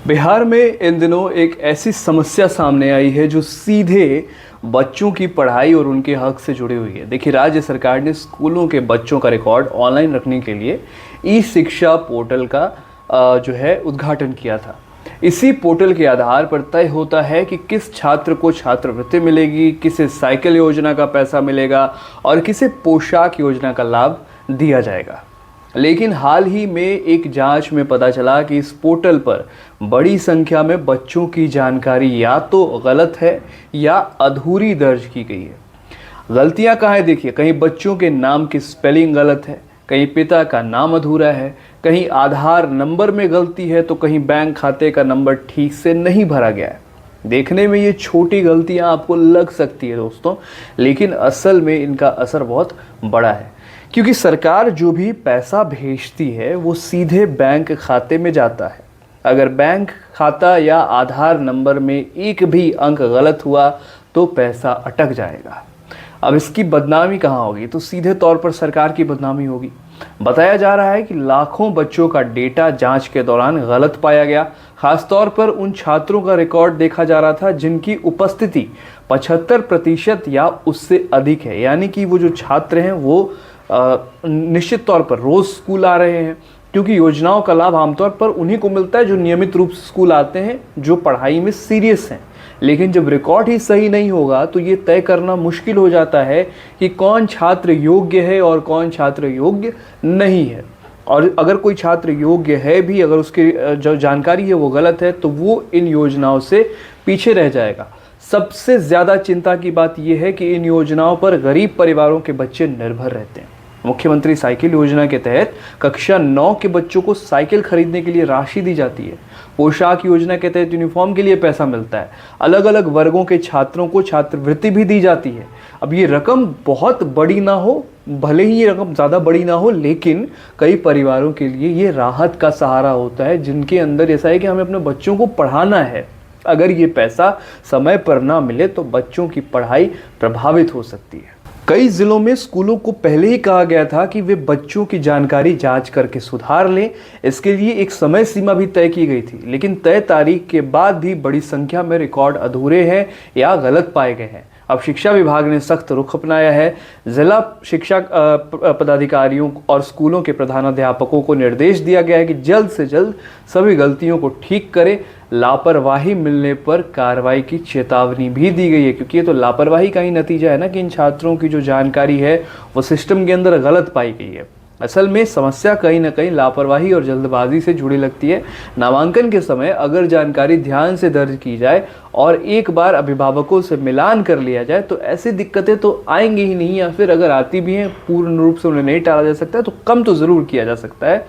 बिहार में इन दिनों एक ऐसी समस्या सामने आई है जो सीधे बच्चों की पढ़ाई और उनके हक से जुड़ी हुई है। देखिए, राज्य सरकार ने स्कूलों के बच्चों का रिकॉर्ड ऑनलाइन रखने के लिए ई शिक्षा पोर्टल का जो है उद्घाटन किया था। इसी पोर्टल के आधार पर तय होता है कि किस छात्र को छात्रवृत्ति मिलेगी, किसे साइकिल योजना का पैसा मिलेगा और किसे पोशाक योजना का लाभ दिया जाएगा। लेकिन हाल ही में एक जांच में पता चला कि इस पोर्टल पर बड़ी संख्या में बच्चों की जानकारी या तो गलत है या अधूरी दर्ज की गई है। गलतियां कहाँ हैं? देखिए, कहीं बच्चों के नाम की स्पेलिंग गलत है, कहीं पिता का नाम अधूरा है, कहीं आधार नंबर में गलती है, तो कहीं बैंक खाते का नंबर ठीक से नहीं भरा गया है। देखने में ये छोटी गलतियां आपको लग सकती है दोस्तों, लेकिन असल में इनका असर बहुत बड़ा है, क्योंकि सरकार जो भी पैसा भेजती है वो सीधे बैंक खाते में जाता है। अगर बैंक खाता या आधार नंबर में एक भी अंक गलत हुआ तो पैसा अटक जाएगा। अब इसकी बदनामी कहाँ होगी? तो सीधे तौर पर सरकार की बदनामी होगी। बताया जा रहा है कि लाखों बच्चों का डेटा जांच के दौरान गलत पाया गया। खासतौर पर उन छात्रों का रिकॉर्ड देखा जा रहा था जिनकी उपस्थिति 75% या उससे अधिक है, यानी कि वो जो छात्र हैं वो निश्चित तौर पर रोज स्कूल आ रहे हैं, क्योंकि योजनाओं का लाभ आमतौर पर उन्हीं को मिलता है जो नियमित रूप से स्कूल आते हैं, जो पढ़ाई में सीरियस हैं। लेकिन जब रिकॉर्ड ही सही नहीं होगा तो ये तय करना मुश्किल हो जाता है कि कौन छात्र योग्य है और कौन छात्र योग्य नहीं है। और अगर कोई छात्र योग्य है भी, अगर उसकी जो जानकारी है वो गलत है, तो वो इन योजनाओं से पीछे रह जाएगा। सबसे ज़्यादा चिंता की बात यह है कि इन योजनाओं पर गरीब परिवारों के बच्चे निर्भर रहते हैं। मुख्यमंत्री साइकिल योजना के तहत कक्षा 9 के बच्चों को साइकिल खरीदने के लिए राशि दी जाती है। पोशाक योजना के तहत यूनिफॉर्म के लिए पैसा मिलता है। अलग अलग वर्गों के छात्रों को छात्रवृत्ति भी दी जाती है। अब ये रकम बहुत बड़ी ना हो, भले ही ये रकम ज़्यादा बड़ी ना हो, लेकिन कई परिवारों के लिए ये राहत का सहारा होता है, जिनके अंदर ऐसा है कि हमें अपने बच्चों को पढ़ाना है। अगर ये पैसा समय पर ना मिले तो बच्चों की पढ़ाई प्रभावित हो सकती है। कई जिलों में स्कूलों को पहले ही कहा गया था कि वे बच्चों की जानकारी जांच करके सुधार लें। इसके लिए एक समय सीमा भी तय की गई थी, लेकिन तय तारीख के बाद भी बड़ी संख्या में रिकॉर्ड अधूरे हैं या गलत पाए गए हैं। अब शिक्षा विभाग ने सख्त रुख अपनाया है। जिला शिक्षा पदाधिकारियों और स्कूलों के प्रधानाध्यापकों को निर्देश दिया गया है कि जल्द से जल्द सभी गलतियों को ठीक करें। लापरवाही मिलने पर कार्रवाई की चेतावनी भी दी गई है, क्योंकि ये तो लापरवाही का ही नतीजा है ना कि इन छात्रों की जो जानकारी है वो सिस्टम के अंदर गलत पाई गई है। असल में समस्या कहीं ना कहीं लापरवाही और जल्दबाजी से जुड़ी लगती है। नामांकन के समय अगर जानकारी ध्यान से दर्ज की जाए और एक बार अभिभावकों से मिलान कर लिया जाए तो ऐसी दिक्कतें तो आएंगी ही नहीं, या फिर अगर आती भी हैं पूर्ण रूप से उन्हें नहीं टाला जा सकता है तो कम तो ज़रूर किया जा सकता है।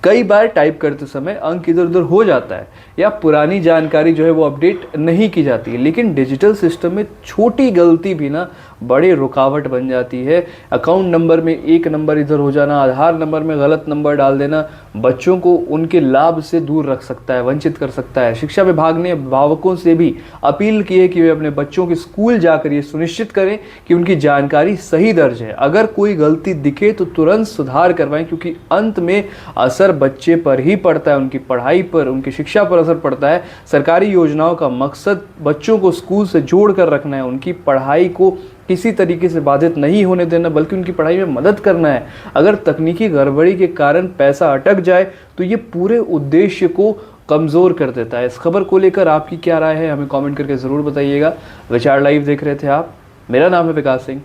कई बार टाइप करते समय अंक इधर उधर हो जाता है या पुरानी जानकारी जो है वो अपडेट नहीं की जाती है, लेकिन डिजिटल सिस्टम में छोटी गलती भी ना बड़े रुकावट बन जाती है। अकाउंट नंबर में एक नंबर इधर हो जाना, आधार नंबर में गलत नंबर डाल देना बच्चों को उनके लाभ से दूर रख सकता है, वंचित कर सकता है। शिक्षा विभाग ने अभिभावकों से भी अपील की है कि वे अपने बच्चों के स्कूल जाकर ये सुनिश्चित करें कि उनकी जानकारी सही दर्ज है। अगर कोई गलती दिखे तो तुरंत सुधार करवाएं, क्योंकि अंत में असर बच्चे पर ही पड़ता है, उनकी पढ़ाई पर, उनकी शिक्षा पर असर पड़ता है। सरकारी योजनाओं का मकसद बच्चों को स्कूल से जोड़ कर रखना है, उनकी पढ़ाई को किसी तरीके से बाधित नहीं होने देना, बल्कि उनकी पढ़ाई में मदद करना है। अगर तकनीकी गड़बड़ी के कारण पैसा अटक जाए तो ये पूरे उद्देश्य को कमज़ोर कर देता है। इस खबर को लेकर आपकी क्या राय है, हमें कमेंट करके ज़रूर बताइएगा। विचार लाइव देख रहे थे आप, मेरा नाम है विकास सिंह।